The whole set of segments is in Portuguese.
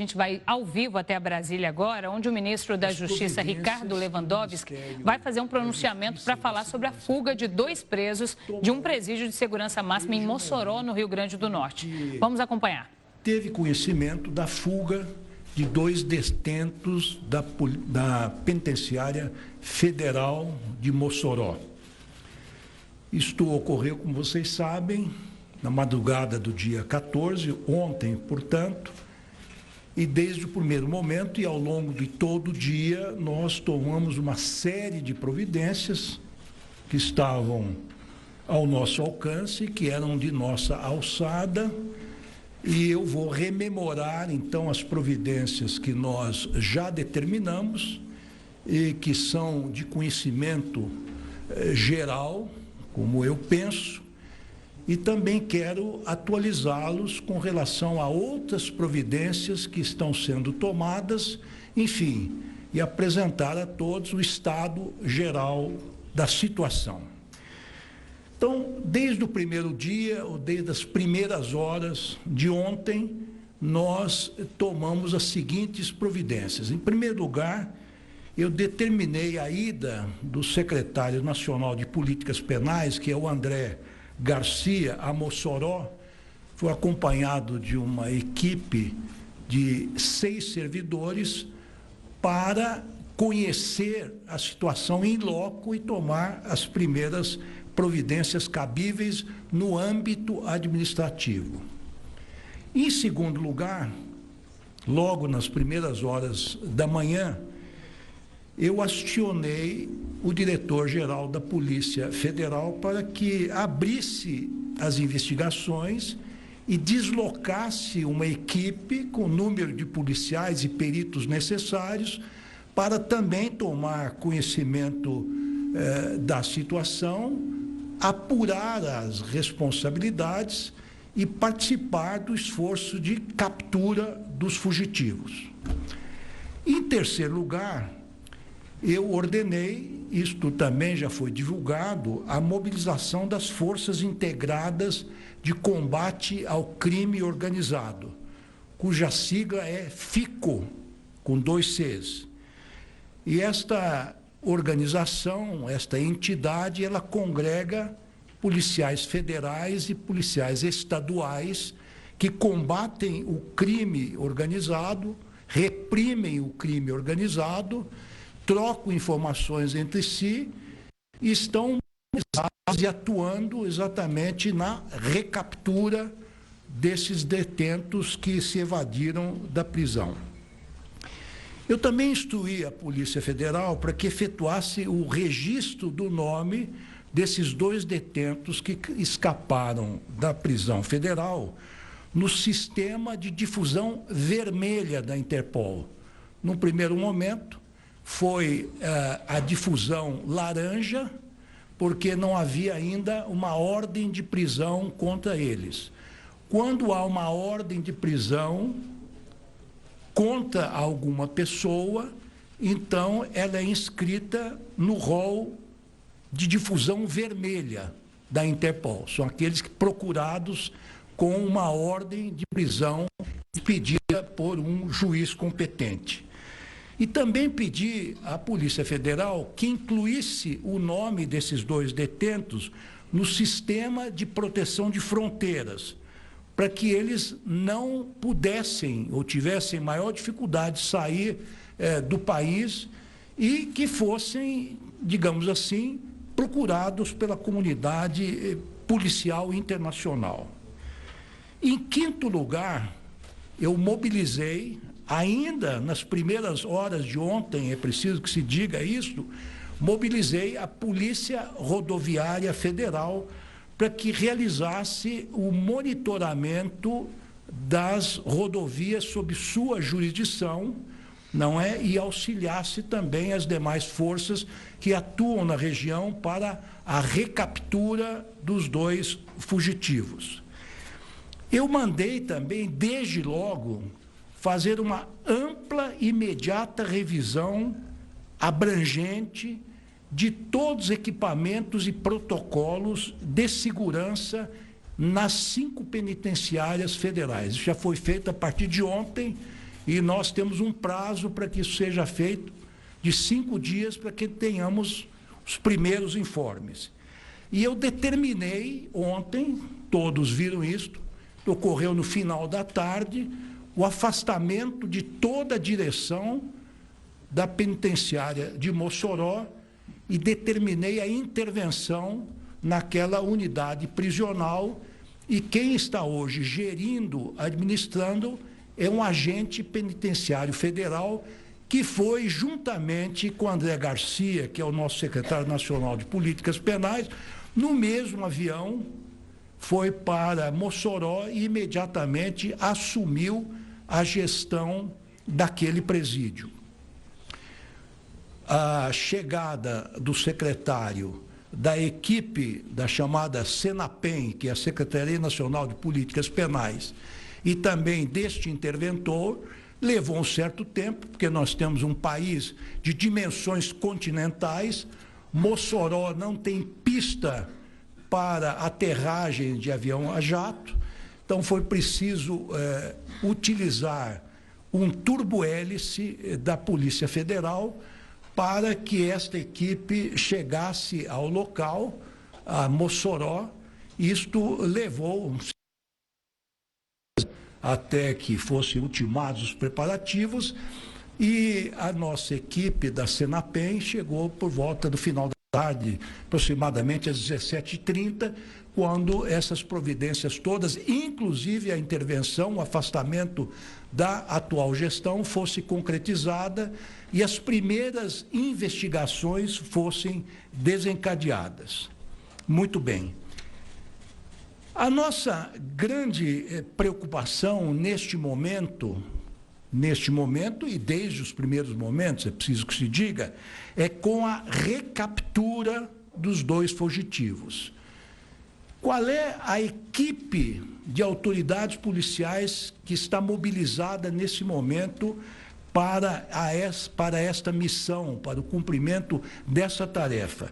A gente vai ao vivo até Brasília agora, onde o ministro da Justiça, Ricardo Lewandowski, vai fazer um pronunciamento para falar sobre a fuga de 2 presos de um presídio de segurança máxima em Mossoró, no Rio Grande do Norte. Vamos acompanhar. Teve conhecimento da fuga de 2 detentos da Penitenciária Federal de Mossoró. Isto ocorreu, como vocês sabem, na madrugada do dia 14, ontem, portanto, e desde o primeiro momento e ao longo de todo o dia, nós tomamos uma série de providências que estavam ao nosso alcance, que eram de nossa alçada, e eu vou rememorar, então, as providências que nós já determinamos e que são de conhecimento geral, como eu penso, e também quero atualizá-los com relação a outras providências que estão sendo tomadas, enfim, e apresentar a todos o estado geral da situação. Então, desde o primeiro dia, ou desde as primeiras horas de ontem, nós tomamos as seguintes providências. Em primeiro lugar, eu determinei a ida do secretário nacional de Políticas Penais, que é o André Garcia, a Mossoró. Foi acompanhado de uma equipe de 6 servidores para conhecer a situação em loco e tomar as primeiras providências cabíveis no âmbito administrativo. Em segundo lugar, logo nas primeiras horas da manhã, eu acionei o diretor-geral da Polícia Federal para que abrisse as investigações e deslocasse uma equipe com o número de policiais e peritos necessários para também tomar conhecimento da situação, apurar as responsabilidades e participar do esforço de captura dos fugitivos. Em terceiro lugar, eu ordenei, isto também já foi divulgado, a mobilização das Forças Integradas de Combate ao Crime Organizado, cuja sigla é FICO, com 2 Cs. E esta organização, esta entidade, ela congrega policiais federais e policiais estaduais que combatem o crime organizado, reprimem o crime organizado, trocam informações entre si e estão e atuando exatamente na recaptura desses detentos que se evadiram da prisão. Eu também instruí a Polícia Federal para que efetuasse o registro do nome desses 2 detentos que escaparam da prisão federal no sistema de difusão vermelha da Interpol. Num primeiro momento, foi a difusão laranja, porque não havia ainda uma ordem de prisão contra eles. Quando há uma ordem de prisão contra alguma pessoa, então ela é inscrita no rol de difusão vermelha da Interpol. São aqueles procurados com uma ordem de prisão pedida por um juiz competente. E também pedi à Polícia Federal que incluísse o nome desses 2 detentos no sistema de proteção de fronteiras, para que eles não pudessem ou tivessem maior dificuldade de sair do país e que fossem, digamos assim, procurados pela comunidade policial internacional. Em quinto lugar, eu mobilizei, ainda nas primeiras horas de ontem, é preciso que se diga isso, mobilizei a Polícia Rodoviária Federal para que realizasse o monitoramento das rodovias sob sua jurisdição, não é? E auxiliasse também as demais forças que atuam na região para a recaptura dos 2 fugitivos. Eu mandei também, desde logo, fazer uma ampla e imediata revisão abrangente de todos os equipamentos e protocolos de segurança nas 5 penitenciárias federais. Isso já foi feito a partir de ontem E nós temos um prazo para que isso seja feito de 5 dias para que tenhamos os primeiros informes. E eu determinei ontem, todos viram isso, ocorreu no final da tarde, o afastamento de toda a direção da penitenciária de Mossoró e determinei a intervenção naquela unidade prisional, e quem está hoje gerindo, administrando, é um agente penitenciário federal que foi, juntamente com André Garcia, que é o nosso secretário nacional de políticas penais, no mesmo avião, foi para Mossoró e imediatamente assumiu a gestão daquele presídio. A chegada do secretário da equipe da chamada Senapem, que é a Secretaria Nacional de Políticas Penais, e também deste interventor, levou um certo tempo, porque nós temos um país de dimensões continentais. Mossoró não tem pista para aterragem de avião a jato, então foi preciso utilizar um turbohélice da Polícia Federal para que esta equipe chegasse ao local, a Mossoró. Isto levou até que fossem ultimados os preparativos, e a nossa equipe da Senapem chegou por volta do final da tarde, aproximadamente às 17h30, quando essas providências todas, inclusive a intervenção, o afastamento da atual gestão, fosse concretizada e as primeiras investigações fossem desencadeadas. Muito bem. A nossa grande preocupação neste momento e desde os primeiros momentos, é preciso que se diga, é com a recaptura dos 2 fugitivos. Qual é a equipe de autoridades policiais que está mobilizada nesse momento para esta missão, para o cumprimento dessa tarefa?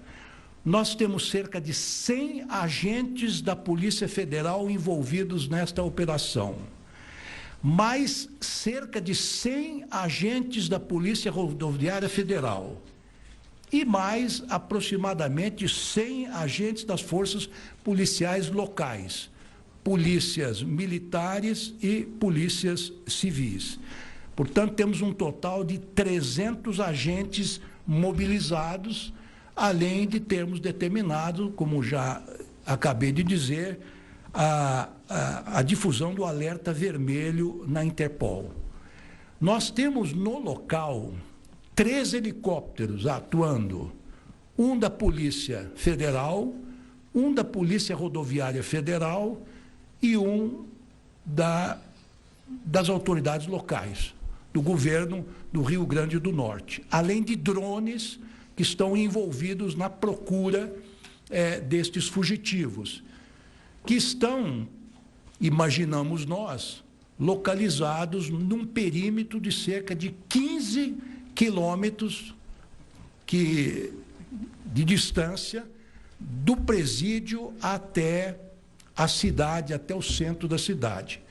Nós temos cerca de 100 agentes da Polícia Federal envolvidos nesta operação, mais cerca de 100 agentes da Polícia Rodoviária Federal e mais aproximadamente 100 agentes das forças policiais locais, polícias militares e polícias civis. Portanto, temos um total de 300 agentes mobilizados, além de termos determinado, como já acabei de dizer, a difusão do alerta vermelho na Interpol. Nós temos no local 3 helicópteros atuando, um da Polícia Federal, um da Polícia Rodoviária Federal e um das autoridades locais, do governo do Rio Grande do Norte, além de drones que estão envolvidos na procura destes fugitivos, que estão, imaginamos nós, localizados num perímetro de cerca de 15 quilômetros de distância do presídio até a cidade, até o centro da cidade.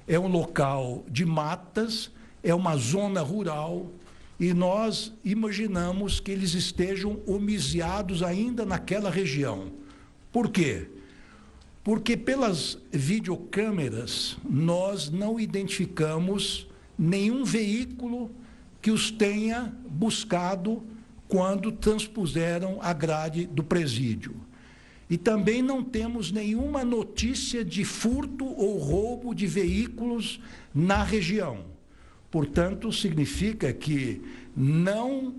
É um local de matas, é uma zona rural, e nós imaginamos que eles estejam homiziados ainda naquela região. Por quê? Porque pelas videocâmeras nós não identificamos nenhum veículo que os tenha buscado quando transpuseram a grade do presídio. E também não temos nenhuma notícia de furto ou roubo de veículos na região. Portanto, significa que não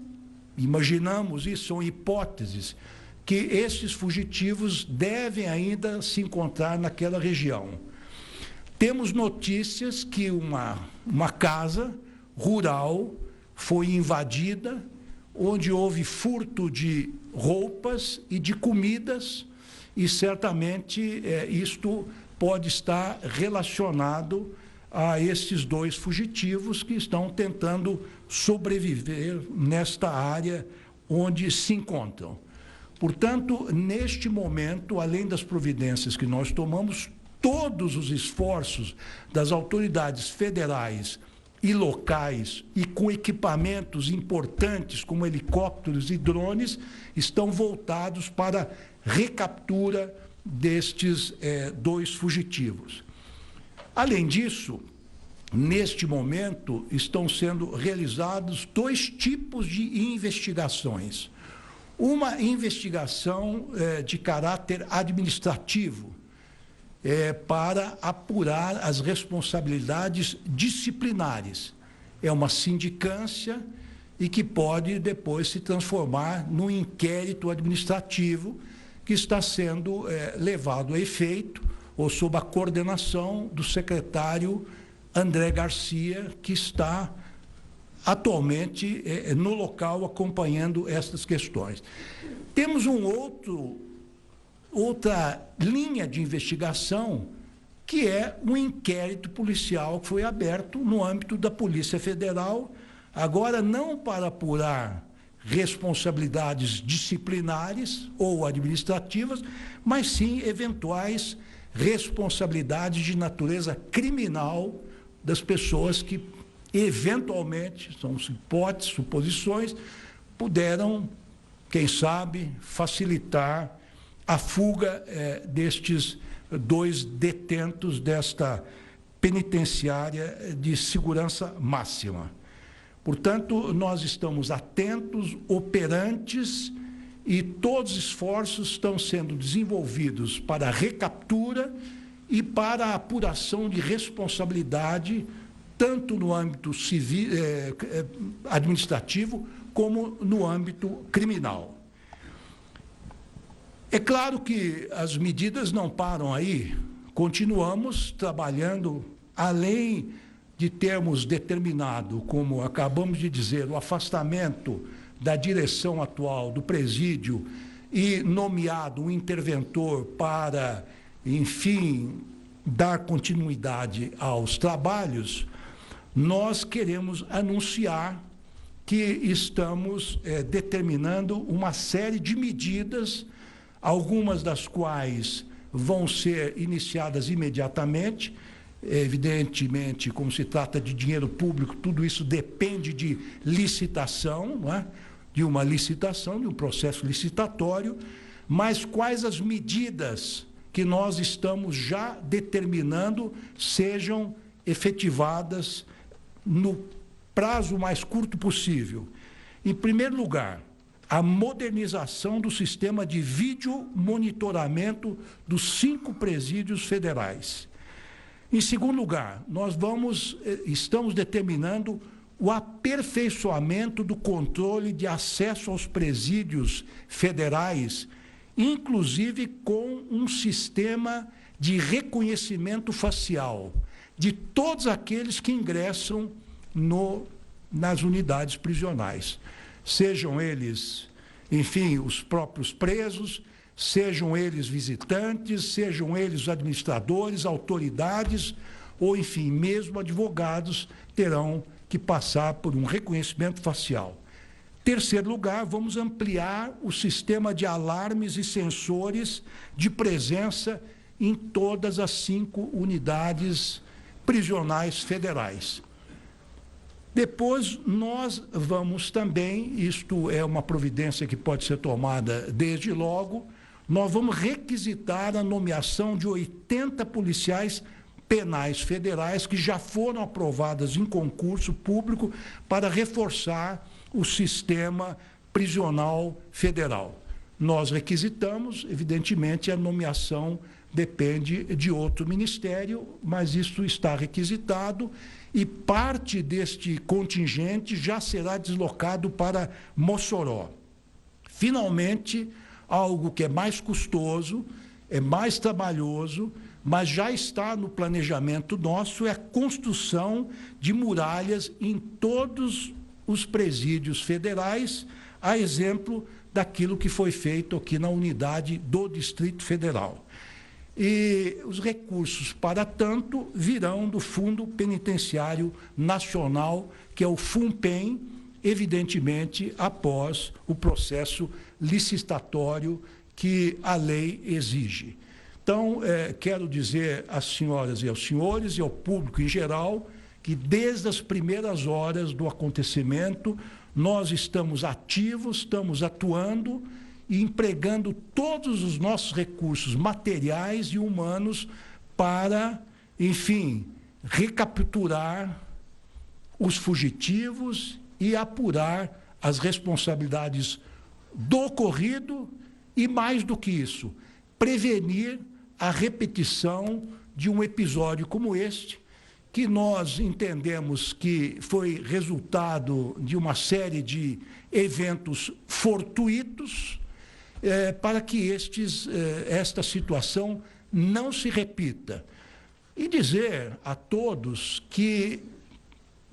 imaginamos, isso são hipóteses, que esses fugitivos devem ainda se encontrar naquela região. Temos notícias que uma casa rural foi invadida, onde houve furto de roupas e de comidas, e certamente isto pode estar relacionado a esses 2 fugitivos que estão tentando sobreviver nesta área onde se encontram. Portanto, neste momento, além das providências que nós tomamos, todos os esforços das autoridades federais e locais e com equipamentos importantes como helicópteros e drones estão voltados para recaptura destes 2 fugitivos. Além disso, neste momento estão sendo realizados 2 tipos de investigações. Uma investigação de caráter administrativo, para apurar as responsabilidades disciplinares. É uma sindicância e que pode depois se transformar num inquérito administrativo que está sendo levado a efeito ou sob a coordenação do secretário André Garcia, que está atualmente no local acompanhando estas questões. Temos outra linha de investigação, que é um inquérito policial que foi aberto no âmbito da Polícia Federal, agora não para apurar responsabilidades disciplinares ou administrativas, mas sim eventuais responsabilidades de natureza criminal das pessoas que, eventualmente, são hipóteses, suposições, puderam, quem sabe, facilitar a fuga destes 2 detentos desta penitenciária de segurança máxima. Portanto, nós estamos atentos, operantes, e todos os esforços estão sendo desenvolvidos para a recaptura e para a apuração de responsabilidade, tanto no âmbito civil, administrativo, como no âmbito criminal. É claro que as medidas não param aí, continuamos trabalhando, além de termos determinado, como acabamos de dizer, o afastamento da direção atual do presídio e nomeado um interventor para, enfim, dar continuidade aos trabalhos, nós queremos anunciar que estamos determinando uma série de medidas, algumas das quais vão ser iniciadas imediatamente. Evidentemente, como se trata de dinheiro público, tudo isso depende de licitação, não é? De uma licitação, de um processo licitatório, mas quais as medidas que nós estamos já determinando sejam efetivadas no prazo mais curto possível. Em primeiro lugar, a modernização do sistema de vídeo monitoramento dos 5 presídios federais. Em segundo lugar, nós estamos determinando o aperfeiçoamento do controle de acesso aos presídios federais, inclusive com um sistema de reconhecimento facial de todos aqueles que ingressam nas unidades prisionais, sejam eles, enfim, os próprios presos, sejam eles visitantes, sejam eles administradores, autoridades, ou, enfim, mesmo advogados terão que passar por um reconhecimento facial. Terceiro lugar, vamos ampliar o sistema de alarmes e sensores de presença em todas as 5 unidades prisionais federais. Depois, nós vamos também, isto é uma providência que pode ser tomada desde logo, nós vamos requisitar a nomeação de 80 policiais penais federais que já foram aprovadas em concurso público para reforçar o sistema prisional federal. Nós requisitamos, evidentemente, a nomeação depende de outro ministério, mas isso está requisitado e parte deste contingente já será deslocado para Mossoró. Finalmente, algo que é mais custoso, é mais trabalhoso, mas já está no planejamento nosso, é a construção de muralhas em todos os presídios federais, a exemplo daquilo que foi feito aqui na unidade do Distrito Federal. E os recursos, para tanto, virão do Fundo Penitenciário Nacional, que é o FUNPEN, evidentemente, após o processo licitatório que a lei exige. Então, quero dizer às senhoras e aos senhores e ao público em geral que desde as primeiras horas do acontecimento nós estamos ativos, estamos atuando e empregando todos os nossos recursos materiais e humanos para, enfim, recapturar os fugitivos e apurar as responsabilidades do ocorrido e, mais do que isso, prevenir a repetição de um episódio como este, que nós entendemos que foi resultado de uma série de eventos fortuitos, para que esta situação não se repita. E dizer a todos que,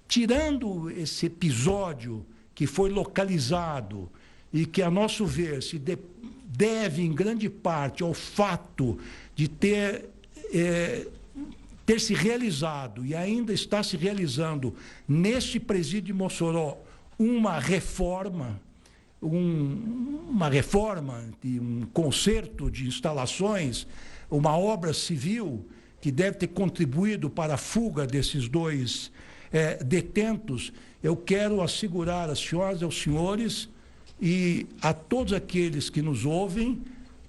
tirando esse episódio que foi localizado e que, a nosso ver, se deve em grande parte ao fato de ter se realizado e ainda está se realizando neste presídio de Mossoró uma reforma de um concerto de instalações, uma obra civil que deve ter contribuído para a fuga desses dois detentos. Eu quero assegurar às senhoras e aos senhores e a todos aqueles que nos ouvem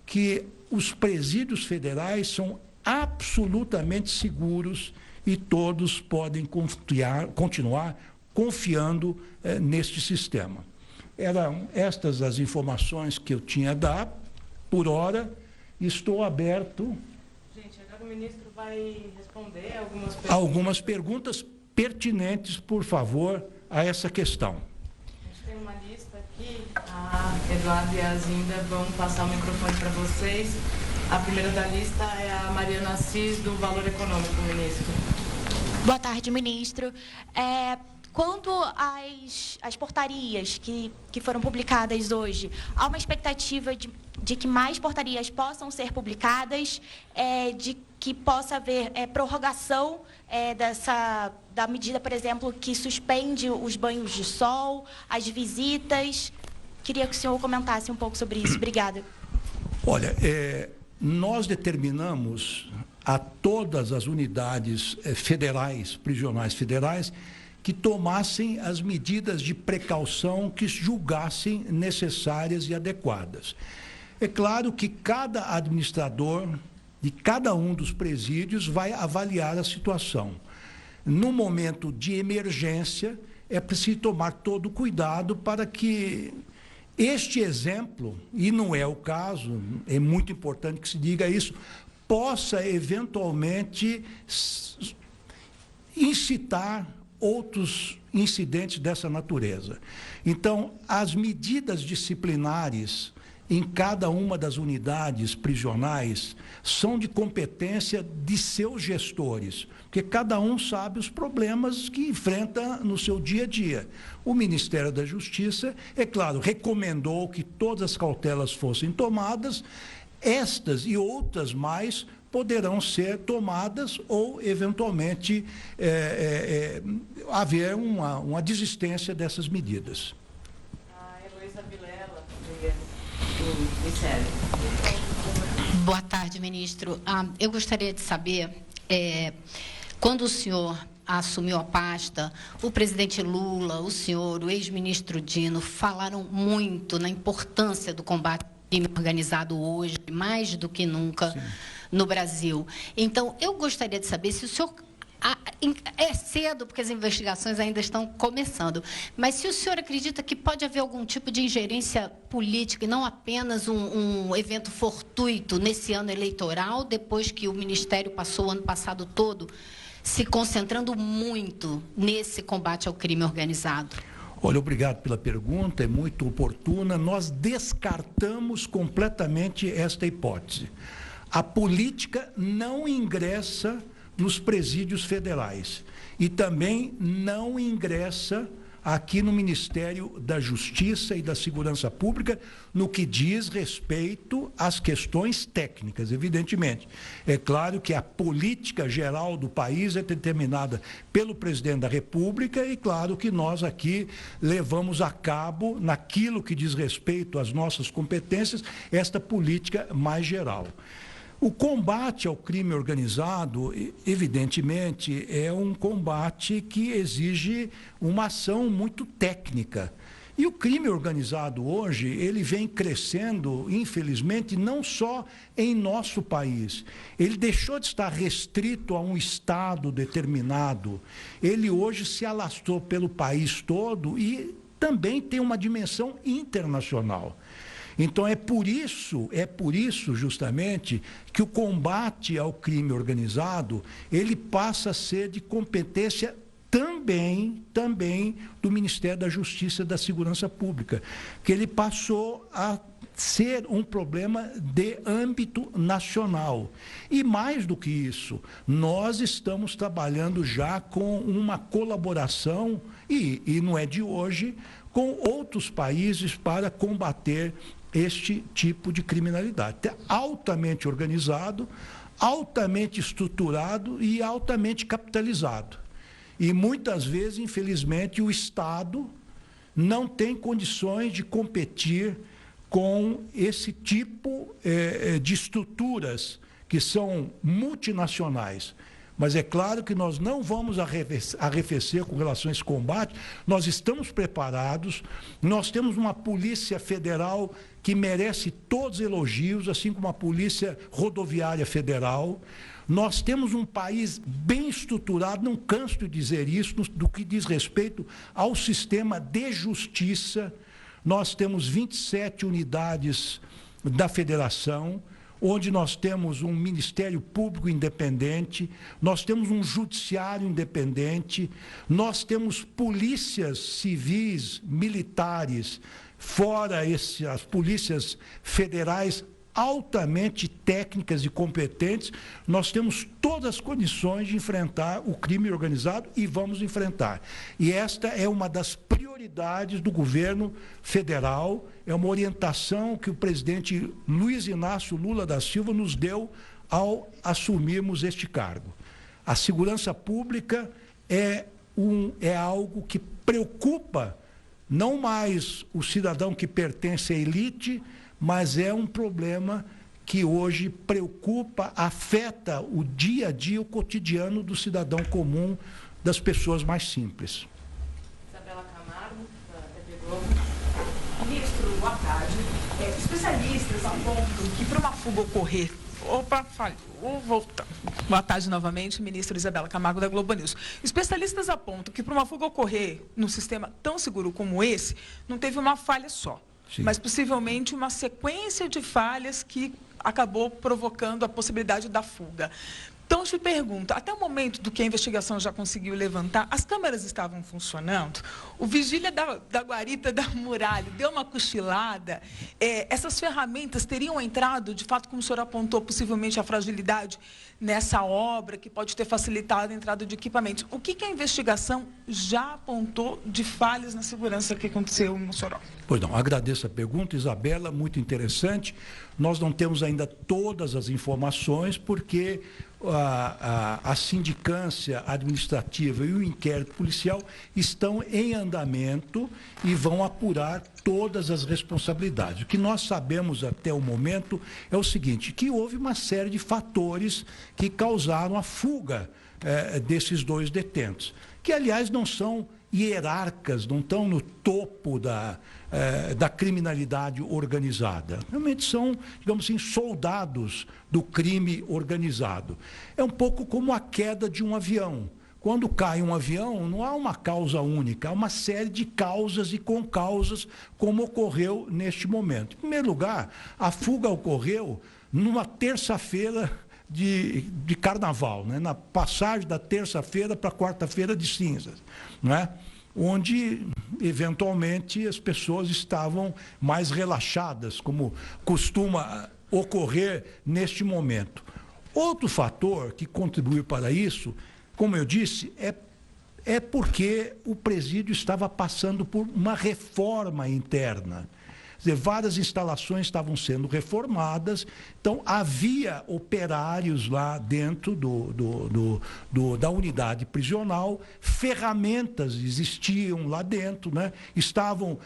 que os presídios federais são absolutamente seguros e todos podem continuar confiando neste sistema. Eram estas as informações que eu tinha a dar por hora. Estou aberto. Gente, agora o ministro vai responder algumas perguntas pertinentes, por favor, a essa questão. A gente tem uma lista aqui. A Eduardo e a Zinda vão passar o microfone para vocês. A primeira da lista é a Mariana Assis, do Valor Econômico, ministro. Boa tarde, ministro. Quanto às portarias que foram publicadas hoje, há uma expectativa de que mais portarias possam ser publicadas, de que possa haver prorrogação da medida, por exemplo, que suspende os banhos de sol, as visitas. Queria que o senhor comentasse um pouco sobre isso. Obrigada. Olha, nós determinamos a todas as unidades federais, prisionais federais, que tomassem as medidas de precaução que julgassem necessárias e adequadas. É claro que cada administrador de cada um dos presídios vai avaliar a situação. No momento de emergência, é preciso tomar todo o cuidado para que este exemplo, e não é o caso, é muito importante que se diga isso, possa eventualmente incitar outros incidentes dessa natureza. Então, as medidas disciplinares em cada uma das unidades prisionais são de competência de seus gestores, porque cada um sabe os problemas que enfrenta no seu dia a dia. O Ministério da Justiça, é claro, recomendou que todas as cautelas fossem tomadas. Estas e outras mais poderão ser tomadas ou, eventualmente, haver uma desistência dessas medidas. A Heloísa Vilela, do Ministério. Boa tarde, ministro. Eu gostaria de saber, quando o senhor assumiu a pasta, o presidente Lula, o senhor, o ex-ministro Dino, falaram muito na importância do combate ao crime organizado hoje, mais do que nunca, sim, no Brasil. Então, eu gostaria de saber se o senhor... É cedo, porque as investigações ainda estão começando, mas se o senhor acredita que pode haver algum tipo de ingerência política e não apenas um evento fortuito nesse ano eleitoral, depois que o Ministério passou o ano passado todo se concentrando muito nesse combate ao crime organizado? Olha, obrigado pela pergunta, é muito oportuna. Nós descartamos completamente esta hipótese. A política não ingressa nos presídios federais e também não ingressa aqui no Ministério da Justiça e da Segurança Pública no que diz respeito às questões técnicas, evidentemente. É claro que a política geral do país é determinada pelo presidente da República e claro que nós aqui levamos a cabo, naquilo que diz respeito às nossas competências, esta política mais geral. O combate ao crime organizado, evidentemente, é um combate que exige uma ação muito técnica. E o crime organizado hoje, ele vem crescendo, infelizmente, não só em nosso país. Ele deixou de estar restrito a um estado determinado. Ele hoje se alastrou pelo país todo e também tem uma dimensão internacional. Então, é por isso justamente que o combate ao crime organizado, ele passa a ser de competência também do Ministério da Justiça e da Segurança Pública, que ele passou a ser um problema de âmbito nacional. E mais do que isso, nós estamos trabalhando já com uma colaboração, e não é de hoje, com outros países para combater este tipo de criminalidade. É altamente organizado, altamente estruturado e altamente capitalizado. E muitas vezes, infelizmente, o Estado não tem condições de competir com esse tipo de estruturas que são multinacionais. Mas é claro que nós não vamos arrefecer com relação a esse combate, nós estamos preparados, nós temos uma Polícia Federal que merece todos os elogios, assim como a Polícia Rodoviária Federal. Nós temos um país bem estruturado, não canso de dizer isso, do que diz respeito ao sistema de justiça. Nós temos 27 unidades da federação, onde nós temos um Ministério Público independente, nós temos um Judiciário independente, nós temos polícias civis, militares, fora as polícias federais altamente técnicas e competentes, nós temos todas as condições de enfrentar o crime organizado e vamos enfrentar. E esta é uma das prioridades do governo federal, é uma orientação que o presidente Luiz Inácio Lula da Silva nos deu ao assumirmos este cargo. A segurança pública é algo que preocupa não mais o cidadão que pertence à elite, mas é um problema que hoje preocupa, afeta o dia a dia, o cotidiano do cidadão comum, das pessoas mais simples. Isabela Camargo, da TV Globo. Ministro, boa tarde. Especialistas apontam que para uma fuga ocorrer... Opa, falhou. Voltando. Boa tarde novamente, ministra Isabela Camargo, da Globo News. Especialistas apontam que para uma fuga ocorrer num sistema tão seguro como esse, não teve uma falha só. Sim. Mas possivelmente uma sequência de falhas que acabou provocando a possibilidade da fuga. Então, eu te pergunto, até o momento do que a investigação já conseguiu levantar, as câmeras estavam funcionando? O vigília da guarita da muralha deu uma cochilada? Essas ferramentas teriam entrado, de fato, como o senhor apontou, possivelmente a fragilidade nessa obra, que pode ter facilitado a entrada de equipamentos. O que a investigação já apontou de falhas na segurança que aconteceu em Mossoró? Pois não, agradeço a pergunta, Isabela, muito interessante. Nós não temos ainda todas as informações, porque a sindicância administrativa e o inquérito policial estão em andamento e vão apurar todas as responsabilidades. O que nós sabemos até o momento é o seguinte, que houve uma série de fatores que causaram a fuga desses dois detentos, que, aliás, não são hierarcas, não estão no topo da criminalidade organizada. Realmente são, digamos assim, soldados do crime organizado. É um pouco como a queda de um avião. Quando cai um avião, não há uma causa única, há uma série de causas e concausas, como ocorreu neste momento. Em primeiro lugar, a fuga ocorreu numa terça-feira de carnaval, né? Na passagem da terça-feira para a quarta-feira de cinzas, né? Onde, eventualmente, as pessoas estavam mais relaxadas, como costuma ocorrer neste momento. Outro fator que contribuiu para isso, como eu disse, é porque o presídio estava passando por uma reforma interna. dizer, várias instalações estavam sendo reformadas, então havia operários lá dentro da unidade prisional, ferramentas existiam lá dentro, né? Estavam,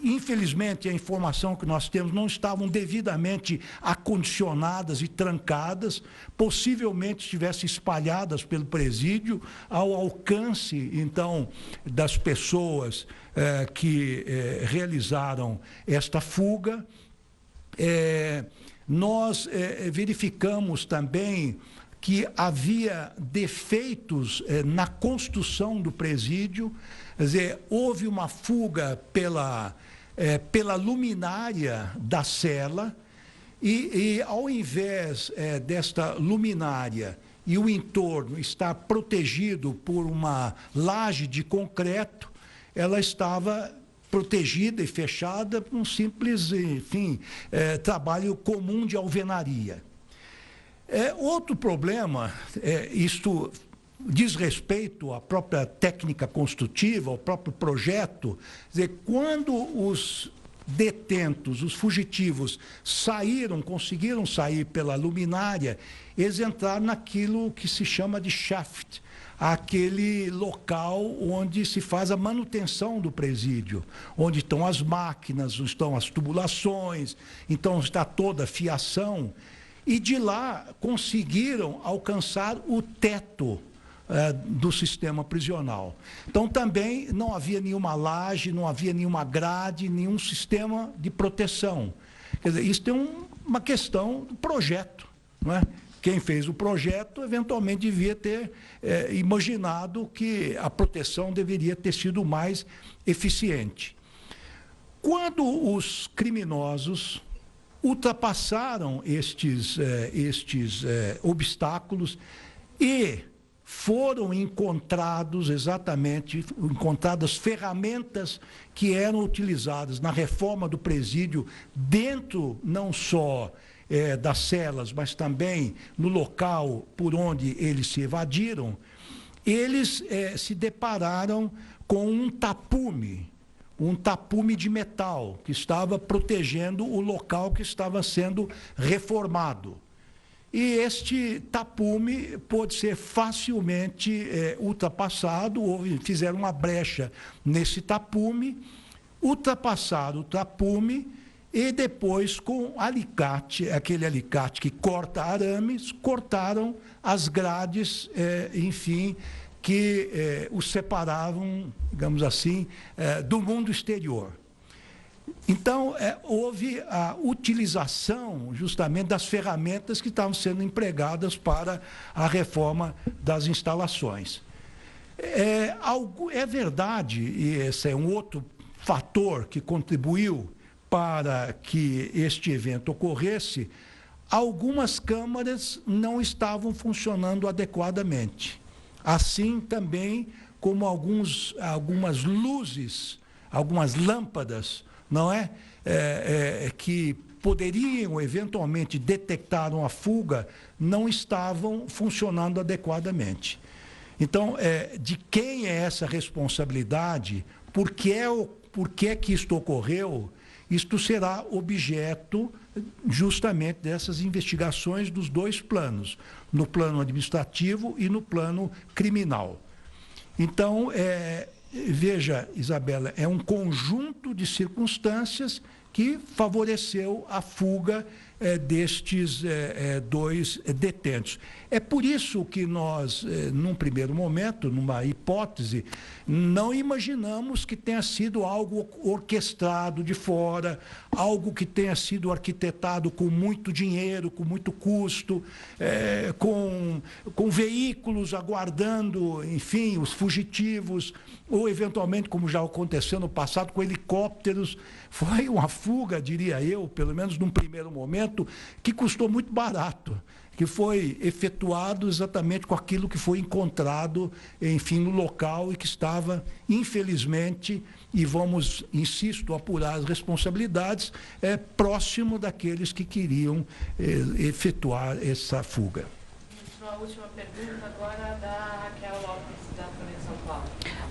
infelizmente, a informação que nós temos não estavam devidamente acondicionadas e trancadas, possivelmente estivessem espalhadas pelo presídio ao alcance, então, das pessoas que realizaram esta fuga. Nós verificamos também que havia defeitos na construção do presídio, quer dizer, houve uma fuga pela luminária da cela e ao invés desta luminária e o entorno estar protegido por uma laje de concreto, ela estava protegida e fechada por um simples, enfim, trabalho comum de alvenaria. Outro problema, isto diz respeito à própria técnica construtiva, ao próprio projeto, quer dizer, quando os detentos, os fugitivos, conseguiram sair pela luminária, eles entraram naquilo que se chama de shaft, aquele local onde se faz a manutenção do presídio, onde estão as máquinas, estão as tubulações, então está toda a fiação, e de lá conseguiram alcançar o teto do sistema prisional. Então também não havia nenhuma laje, não havia nenhuma grade, nenhum sistema de proteção. Quer dizer, isso tem uma questão do projeto, não é? Quem fez o projeto, eventualmente, devia ter imaginado que a proteção deveria ter sido mais eficiente. Quando os criminosos ultrapassaram estes obstáculos e foram encontradas ferramentas que eram utilizadas na reforma do presídio, dentro não só das celas, mas também no local por onde eles se evadiram, eles se depararam com um tapume de metal que estava protegendo o local que estava sendo reformado. E este tapume pôde ser facilmente ultrapassado, fizeram uma brecha nesse tapume, ultrapassaram o tapume e depois, com alicate, aquele alicate que corta arames, cortaram as grades, enfim, que os separavam, digamos assim, do mundo exterior. Então, houve a utilização justamente das ferramentas que estavam sendo empregadas para a reforma das instalações. É verdade, e esse é um outro fator que contribuiu para que este evento ocorresse, algumas câmaras não estavam funcionando adequadamente. Assim também como algumas luzes, algumas lâmpadas, não é? Que poderiam eventualmente detectar uma fuga, não estavam funcionando adequadamente. Então, de quem é essa responsabilidade? Por que que isto ocorreu? Isto será objeto justamente dessas investigações dos dois planos, no plano administrativo e no plano criminal. Então, veja, Isabela, é um conjunto de circunstâncias que favoreceu a fuga destes dois detentos. É por isso que nós, num primeiro momento, numa hipótese, não imaginamos que tenha sido algo orquestrado de fora, algo que tenha sido arquitetado com muito dinheiro, com muito custo, com veículos aguardando, enfim, os fugitivos, ou eventualmente, como já aconteceu no passado, com helicópteros. Foi uma fuga, diria eu, pelo menos num primeiro momento, que custou muito barato, que foi efetuado exatamente com aquilo que foi encontrado, enfim, no local e que estava, infelizmente, e vamos, insisto, apurar as responsabilidades, próximo daqueles que queriam efetuar essa fuga. Uma última pergunta agora da Raquel Lopes, da Folha de São Paulo.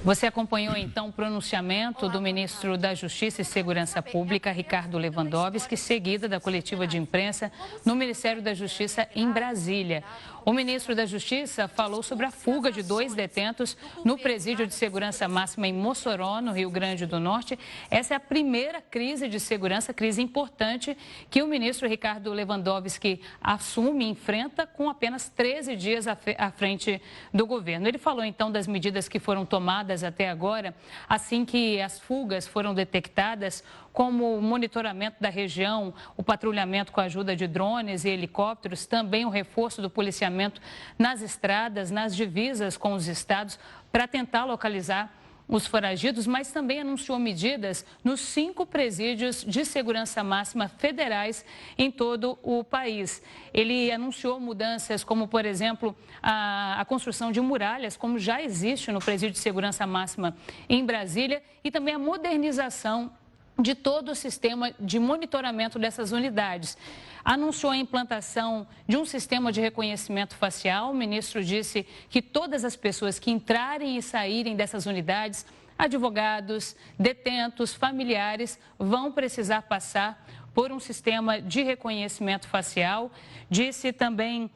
Você acompanhou, então, o pronunciamento do ministro da Justiça e Segurança Pública, Ricardo Lewandowski, seguida da coletiva de imprensa no Ministério da Justiça em Brasília. O ministro da Justiça falou sobre a fuga de 2 detentos no presídio de segurança máxima em Mossoró, no Rio Grande do Norte. Essa é a primeira crise de segurança, crise importante, que o ministro Ricardo Lewandowski assume e enfrenta com apenas 13 dias à frente do governo. Ele falou, então, das medidas que foram tomadas até agora, assim que as fugas foram detectadas, como o monitoramento da região, o patrulhamento com a ajuda de drones e helicópteros, também o reforço do policiamento nas estradas, nas divisas com os estados, para tentar localizar os foragidos, mas também anunciou medidas nos 5 presídios de segurança máxima federais em todo o país. Ele anunciou mudanças como, por exemplo, a construção de muralhas, como já existe no presídio de segurança máxima em Brasília, e também a modernização de todo o sistema de monitoramento dessas unidades. Anunciou a implantação de um sistema de reconhecimento facial. O ministro disse que todas as pessoas que entrarem e saírem dessas unidades, advogados, detentos, familiares, vão precisar passar por um sistema de reconhecimento facial. Disse também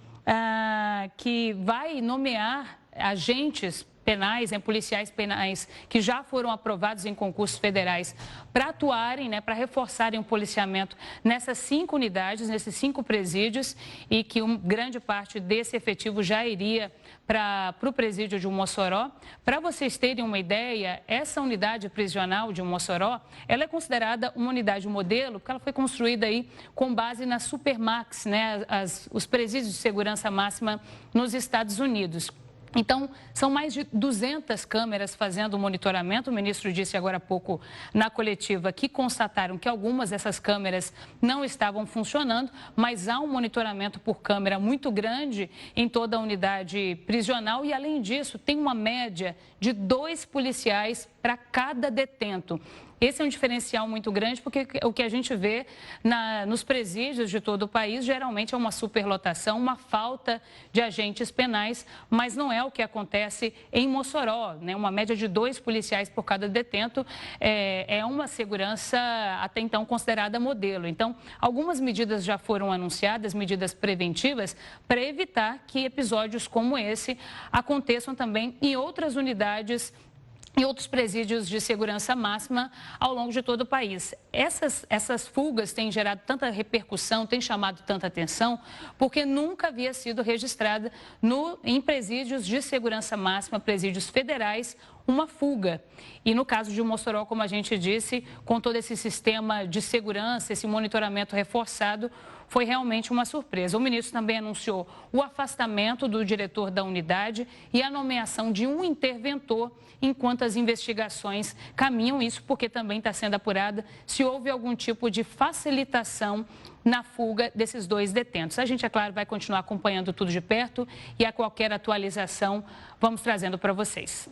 que vai nomear agentes penais, policiais penais que já foram aprovados em concursos federais para atuarem, para reforçarem o policiamento nessas 5 unidades, nesses 5 presídios, e que grande parte desse efetivo já iria para o presídio de Mossoró. Para vocês terem uma ideia, essa unidade prisional de Mossoró, ela é considerada uma unidade modelo, porque ela foi construída aí com base na Supermax, os presídios de segurança máxima nos Estados Unidos. Então, são mais de 200 câmeras fazendo o monitoramento. O ministro disse agora há pouco na coletiva que constataram que algumas dessas câmeras não estavam funcionando, mas há um monitoramento por câmera muito grande em toda a unidade prisional e, além disso, tem uma média de 2 policiais para cada detento. Esse é um diferencial muito grande, porque o que a gente vê nos presídios de todo o país geralmente é uma superlotação, uma falta de agentes penais, mas não é o que acontece em Mossoró, Uma média de 2 policiais por cada detento é uma segurança até então considerada modelo. Então, algumas medidas já foram anunciadas, medidas preventivas, para evitar que episódios como esse aconteçam também em outras unidades e outros presídios de segurança máxima ao longo de todo o país. Essas fugas têm gerado tanta repercussão, têm chamado tanta atenção, porque nunca havia sido registrada em presídios de segurança máxima, presídios federais, uma fuga. E no caso de Mossoró, como a gente disse, com todo esse sistema de segurança, esse monitoramento reforçado, foi realmente uma surpresa. O ministro também anunciou o afastamento do diretor da unidade e a nomeação de um interventor enquanto as investigações caminham. Isso porque também está sendo apurada se houve algum tipo de facilitação na fuga desses 2 detentos. A gente, é claro, vai continuar acompanhando tudo de perto e a qualquer atualização vamos trazendo para vocês.